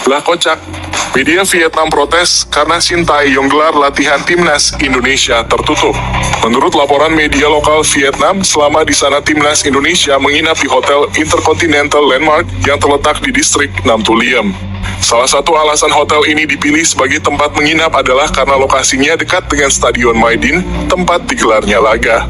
Lah kocak, media Vietnam protes karena Shin Tae-yong gelar latihan timnas Indonesia tertutup. Menurut laporan media lokal Vietnam, selama di sana timnas Indonesia menginap di Hotel Intercontinental Landmark yang terletak di distrik Nam Tu Liem. Salah satu alasan hotel ini dipilih sebagai tempat menginap adalah karena lokasinya dekat dengan Stadion Maidin, tempat digelarnya laga.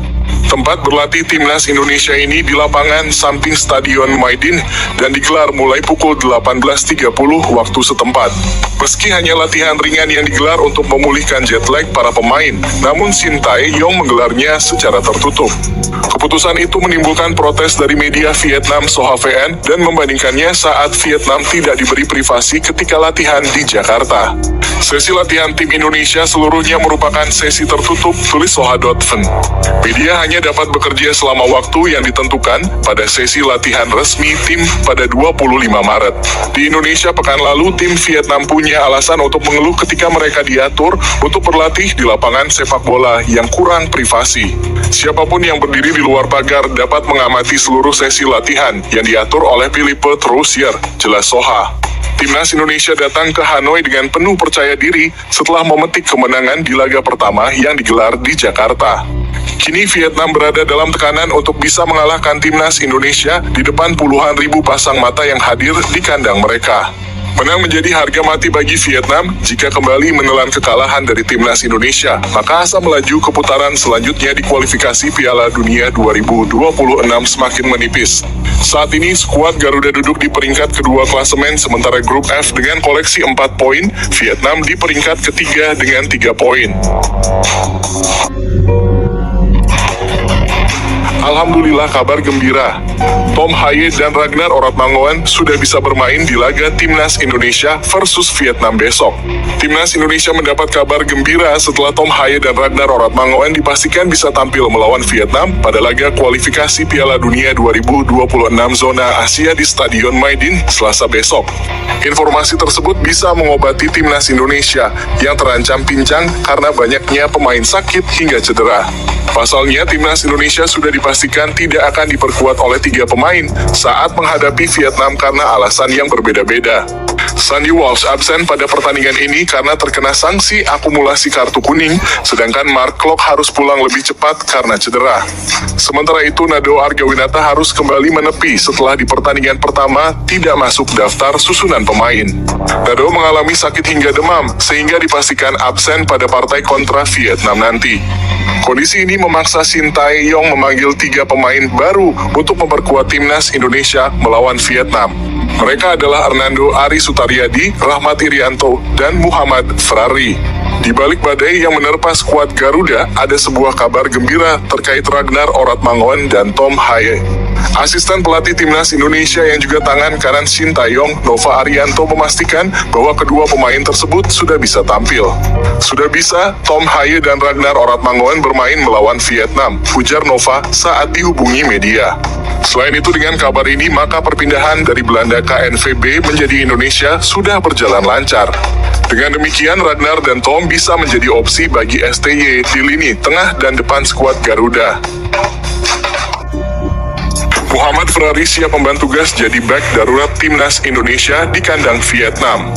Tempat berlatih timnas Indonesia ini di lapangan samping Stadion Maidin dan digelar mulai pukul 18.30 waktu setempat. Meski hanya latihan ringan yang digelar untuk memulihkan jet lag para pemain, namun Shin Tae-yong menggelarnya secara tertutup. Keputusan itu menimbulkan protes dari media Vietnam SOHA-VN dan membandingkannya saat Vietnam tidak diberi privasi ketika latihan di Jakarta. Sesi latihan tim Indonesia seluruhnya merupakan sesi tertutup, tulis SOHA.VN. Media hanya dapat bekerja selama waktu yang ditentukan pada sesi latihan resmi tim pada 25 Maret. Di Indonesia pekan lalu, tim Vietnam punya alasan untuk mengeluh ketika mereka diatur untuk berlatih di lapangan sepak bola yang kurang privasi. Siapapun yang berdiri di luar pagar dapat mengamati seluruh sesi latihan yang diatur oleh Philippe Troussier, jelas SOHA. Timnas Indonesia datang ke Hanoi dengan penuh percaya diri setelah memetik kemenangan di laga pertama yang digelar di Jakarta. Kini Vietnam berada dalam tekanan untuk bisa mengalahkan timnas Indonesia di depan puluhan ribu pasang mata yang hadir di kandang mereka. Menang menjadi harga mati bagi Vietnam. Jika kembali menelan kekalahan dari timnas Indonesia, maka asa melaju ke putaran selanjutnya di kualifikasi Piala Dunia 2026 semakin menipis. Saat ini skuad Garuda duduk di peringkat kedua klasemen, sementara grup F dengan koleksi 4 poin, Vietnam di peringkat ketiga dengan 3 poin. Alhamdulillah, kabar gembira. Tom Haye dan Ragnar Oratmangoen sudah bisa bermain di laga Timnas Indonesia versus Vietnam besok. Timnas Indonesia mendapat kabar gembira setelah Tom Haye dan Ragnar Oratmangoen dipastikan bisa tampil melawan Vietnam pada laga kualifikasi Piala Dunia 2026 zona Asia di Stadion Maidin Selasa besok. Informasi tersebut bisa mengobati Timnas Indonesia yang terancam pincang karena banyaknya pemain sakit hingga cedera. Pasalnya, Timnas Indonesia sudah dipastikan tidak akan diperkuat oleh 3 pemain saat menghadapi Vietnam karena alasan yang berbeda-beda. Sandy Walsh absen pada pertandingan ini karena terkena sanksi akumulasi kartu kuning, sedangkan Mark Klok harus pulang lebih cepat karena cedera. Sementara itu, Nado Argawinata harus kembali menepi setelah di pertandingan pertama tidak masuk daftar susunan pemain. Nado mengalami sakit hingga demam, sehingga dipastikan absen pada partai kontra Vietnam nanti. Kondisi ini memaksa Shin Tae-yong memanggil 3 pemain baru untuk memperkuat timnas Indonesia melawan Vietnam. Mereka adalah Hernando Ari Sutaryadi, Rahmat Irianto, dan Muhammad Ferrari. Di balik badai yang menerpa skuad Garuda, ada sebuah kabar gembira terkait Ragnar Oratmangoen dan Tom Haye. Asisten pelatih timnas Indonesia yang juga tangan kanan Shin Tae-yong, Nova Arianto, memastikan bahwa kedua pemain tersebut sudah bisa tampil. Sudah bisa, Tom Haye dan Ragnar Oratmangoen bermain melawan Vietnam, ujar Nova saat dihubungi media. Selain itu, dengan kabar ini, maka perpindahan dari Belanda KNVB menjadi Indonesia sudah berjalan lancar. Dengan demikian, Ragnar dan Tom bisa menjadi opsi bagi STY di lini tengah dan depan skuad Garuda. Muhammad Ferrari siap membantu tugas jadi bek darurat timnas Indonesia di kandang Vietnam.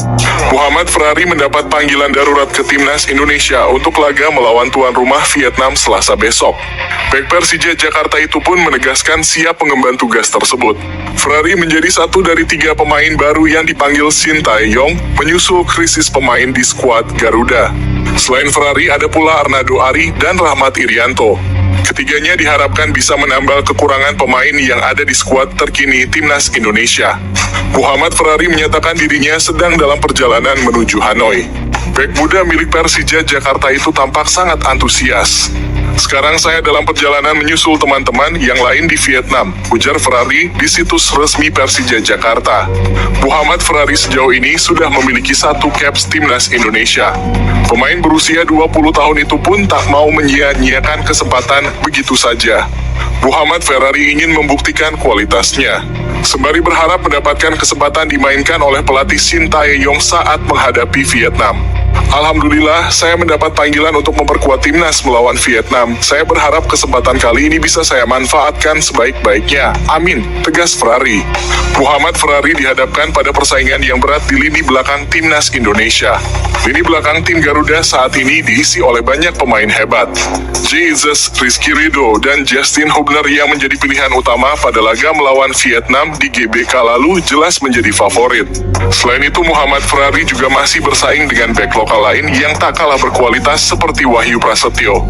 Muhammad Ferrari mendapat panggilan darurat ke timnas Indonesia untuk laga melawan tuan rumah Vietnam Selasa besok. Bek Persija Jakarta itu pun menegaskan siap mengemban tugas tersebut. Ferrari menjadi satu dari 3 pemain baru yang dipanggil Shin Tae-yong menyusul krisis pemain di skuad Garuda. Selain Ferrari, ada pula Hernando Ari dan Rahmat Irianto. Ketiganya diharapkan bisa menambal kekurangan pemain yang ada di skuad terkini timnas Indonesia. Muhammad Ferrari menyatakan dirinya sedang dalam perjalanan menuju Hanoi. Bek muda milik Persija Jakarta itu tampak sangat antusias. Sekarang saya dalam perjalanan menyusul teman-teman yang lain di Vietnam, ujar Ferrari di situs resmi Persija Jakarta. Muhammad Ferrari sejauh ini sudah memiliki 1 caps timnas Indonesia. Pemain berusia 20 tahun itu pun tak mau menyia-nyiakan kesempatan begitu saja. Muhammad Ferrari ingin membuktikan kualitasnya, sembari berharap mendapatkan kesempatan dimainkan oleh pelatih Shin Tae-yong saat menghadapi Vietnam. Alhamdulillah, saya mendapat panggilan untuk memperkuat timnas melawan Vietnam. Saya berharap kesempatan kali ini bisa saya manfaatkan sebaik-baiknya. Amin, tegas Ferrari. Muhammad Ferrari dihadapkan pada persaingan yang berat di lini belakang timnas Indonesia. Lini belakang tim Garuda saat ini diisi oleh banyak pemain hebat. Jesus, Rizky Ridho, dan Justin Hubner yang menjadi pilihan utama pada laga melawan Vietnam di GBK lalu jelas menjadi favorit. Selain itu, Muhammad Ferrari juga masih bersaing dengan bek lokal lain yang tak kalah berkualitas seperti Wahyu Prasetyo.